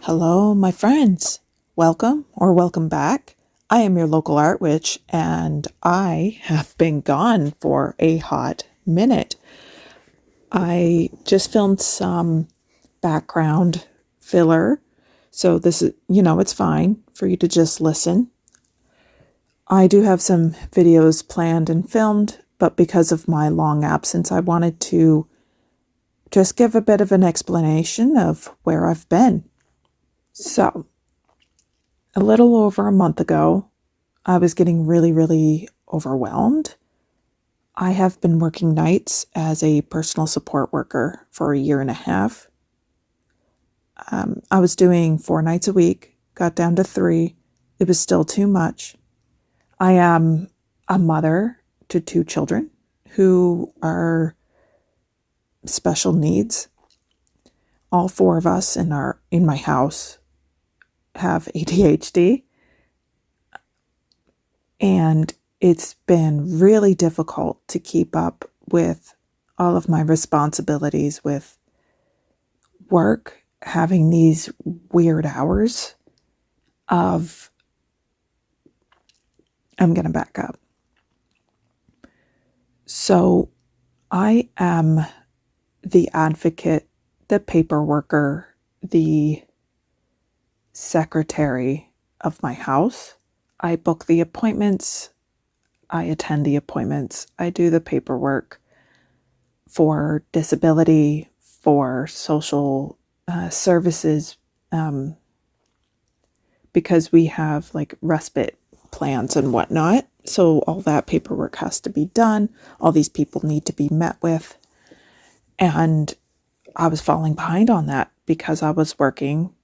Hello, my friends. Welcome or welcome back. I am your local art witch, and I have been gone for a hot minute. I just filmed some background filler, so this is, it's fine for you to just listen. I do have some videos planned and filmed, but because of my long absence, I wanted to just give a bit of an explanation of where I've been. So, a little over a month ago, I was getting really, really overwhelmed. I have been working nights as a personal support worker for a year and a half. I was doing 4 nights a week, got down to 3. It was still too much. I am a mother to 2 children who are special needs. All 4 of us in my house have ADHD. And it's been really difficult to keep up with all of my responsibilities with work, having these weird hours of, I'm going to back up. So I am the advocate, the paper worker, the secretary of my house. I book the appointments, I attend the appointments, I do the paperwork for disability, for social services, because we have like respite plans and whatnot. So all that paperwork has to be done. All these people need to be met with. And I was falling behind on that because I was working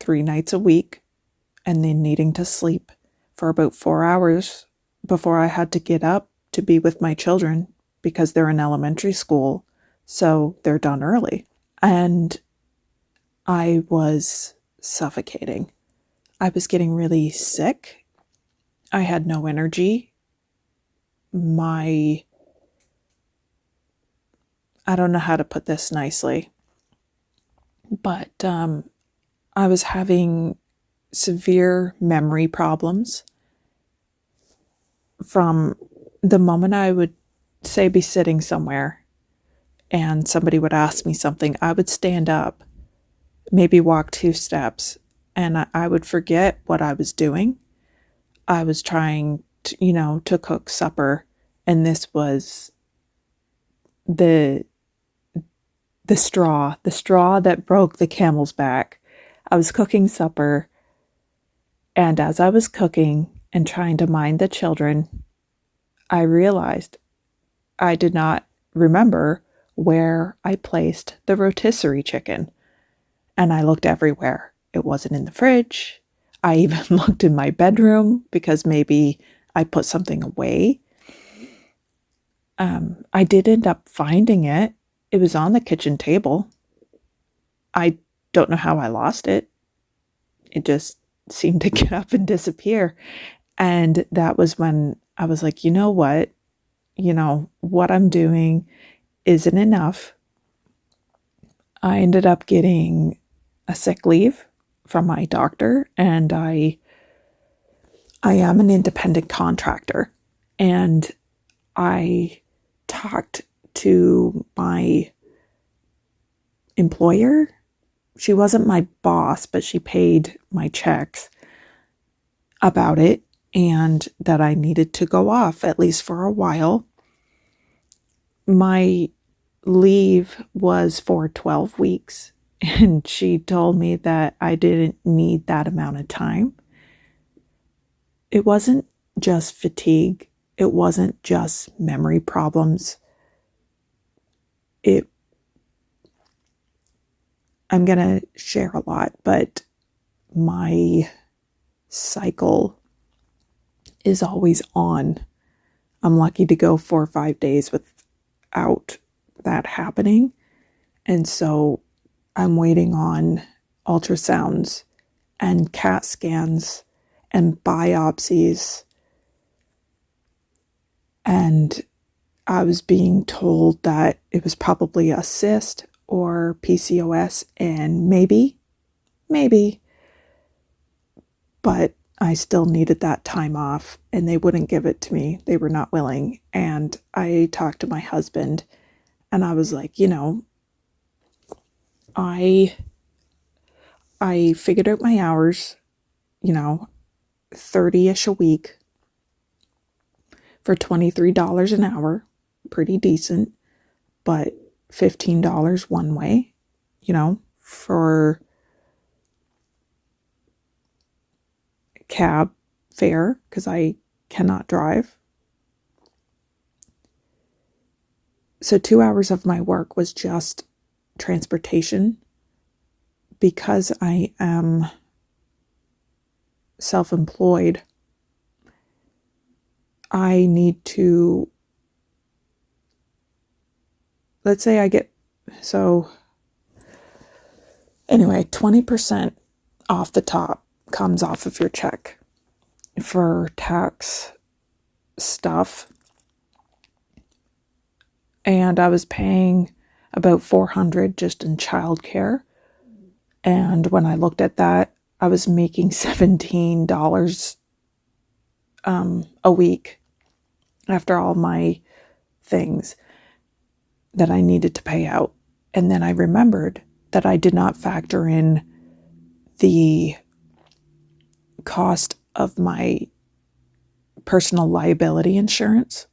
3 nights a week and then needing to sleep for about 4 hours before I had to get up to be with my children because they're in elementary school, so they're done early. And I was suffocating. I was getting really sick. I had no energy. I don't know how to put this nicely, but I was having severe memory problems from the moment I would, say, be sitting somewhere and somebody would ask me something. I would stand up, maybe walk 2 steps, and I would forget what I was doing. I was trying to cook supper, and this was the straw that broke the camel's back. I was cooking supper, and as I was cooking and trying to mind the children, I realized I did not remember where I placed the rotisserie chicken. And I looked everywhere. It wasn't in the fridge. I even looked in my bedroom because maybe I put something away. I did end up finding it. It was on the kitchen table. I don't know how I lost it. It just seemed to get up and disappear. And that was when I was like, you know what? What I'm doing isn't enough. I ended up getting a sick leave from my doctor, and I am an independent contractor. And I talked to my employer. She wasn't my boss, but she paid my checks about it, and that I needed to go off at least for a while. My leave was for 12 weeks, and she told me that I didn't need that amount of time. It wasn't just fatigue. It wasn't just memory problems. I'm going to share a lot, but my cycle is always on. I'm lucky to go 4 or 5 days without that happening. And so I'm waiting on ultrasounds and CAT scans and biopsies. And I was being told that it was probably a cyst or PCOS, and maybe maybe. But I still needed that time off, and they wouldn't give it to me. They were not willing. And I talked to my husband, and I was like, I figured out my hours, 30-ish a week for $23 an hour, pretty decent, but $15 one way, for cab fare, because I cannot drive. So 2 hours of my work was just transportation. Because I am self-employed, I need to, let's say I get, so anyway, 20% off the top comes off of your check for tax stuff. And I was paying about $400 just in childcare. And when I looked at that, I was making $17 a week after all my things that I needed to pay out. And then I remembered that I did not factor in the cost of my personal liability insurance.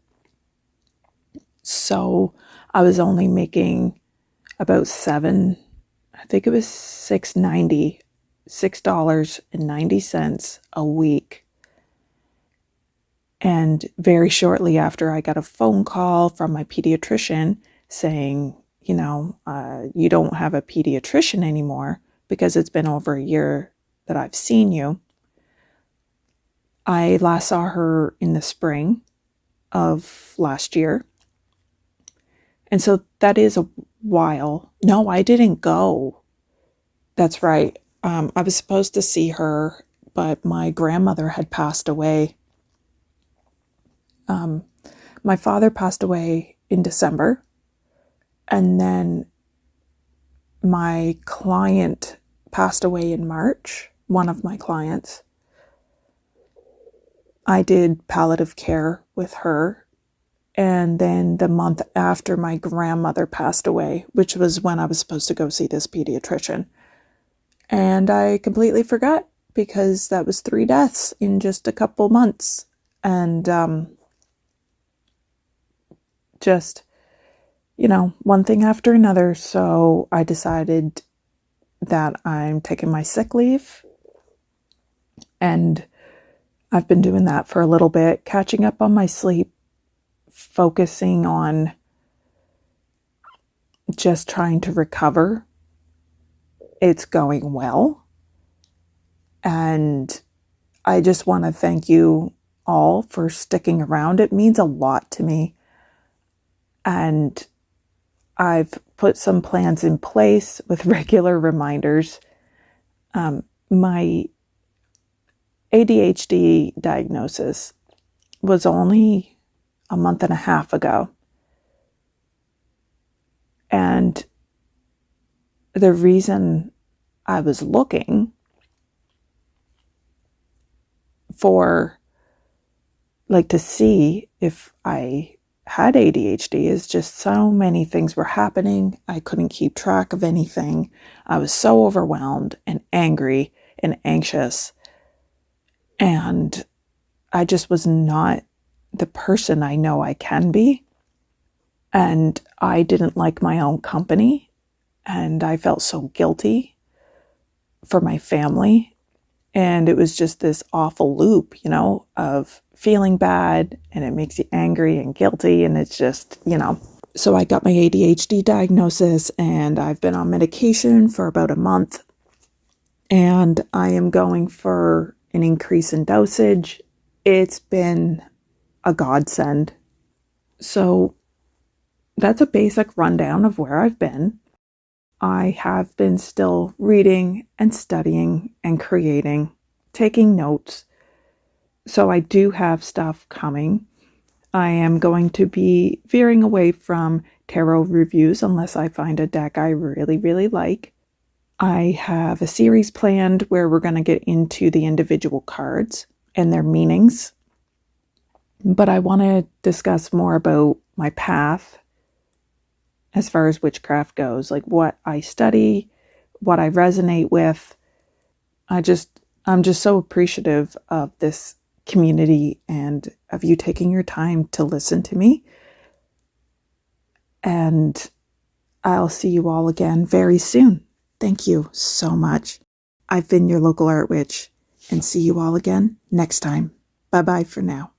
So I was only making about $6.90 a week. And very shortly after, I got a phone call from my pediatrician saying, you don't have a pediatrician anymore because it's been over a year that I've seen you. I last saw her in the spring of last year. And so that is a while. No, I didn't go. That's right. I was supposed to see her, but my grandmother had passed away. My father passed away in December, and then my client passed away in March, one of my clients. I did palliative care with her, and then the month after, my grandmother passed away, which was when I was supposed to go see this pediatrician. And I completely forgot because that was 3 deaths in just a couple months. And just, one thing after another. So I decided that I'm taking my sick leave. And I've been doing that for a little bit, catching up on my sleep, focusing on just trying to recover. It's going well. And I just want to thank you all for sticking around. It means a lot to me. And I've put some plans in place with regular reminders. My ADHD diagnosis was only a month and a half ago. And the reason I was looking for, to see if I had ADHD is just so many things were happening. I couldn't keep track of anything. I was so overwhelmed and angry and anxious. And I just was not the person I know I can be. And I didn't like my own company. And I felt so guilty for my family. And it was just this awful loop, of feeling bad, and it makes you angry and guilty. And it's just, So I got my ADHD diagnosis, and I've been on medication for about a month. And I am going for an increase in dosage. It's been a godsend. So that's a basic rundown of where I've been. I have been still reading and studying and creating, taking notes. So I do have stuff coming. I am going to be veering away from tarot reviews unless I find a deck I really, really like. I have a series planned where we're going to get into the individual cards and their meanings. But I want to discuss more about my path as far as witchcraft goes, like what I study, what I resonate with. I'm just so appreciative of this community and of you taking your time to listen to me. And I'll see you all again very soon. Thank you so much. I've been your local art witch, and see you all again next time. Bye-bye for now.